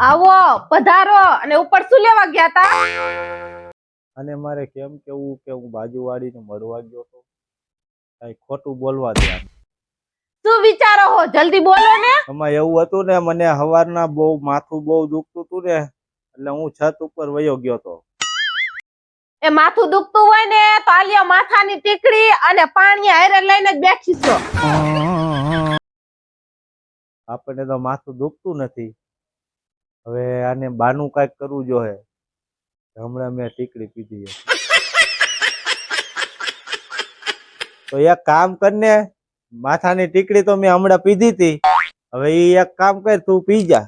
આવો પધારો. અને ઉપર શું લેવા ગયા તા? અને મારે કેમ કેવું કે હું બાજુવાળીને મળવા ગયો તો, કઈ ખોટું બોલવા દે. શું વિચારો હો? જલ્દી બોલો ને. એમાં એવું હતું ને, મને સવારના બહુ માથું બહુ દુખતું હતું ને, એટલે હું છત ઉપર વયો ગયો તો. એ માથું દુખતું હોય ને તો આલિયા માથાની ટીકડી અને પાણી હારે લઈને જ બેઠી છો. આપણને તો માથું દુખતું નથી. હવે આને બાનું કઈક કરવું જોઈએ. હમણાં મેં ટીકડી પીધી છે. તો એક કામ કરને, માથાની ટીકડી તો મેં હમણાં પીધી હતી. હવે એક કામ કર, તું પી જા.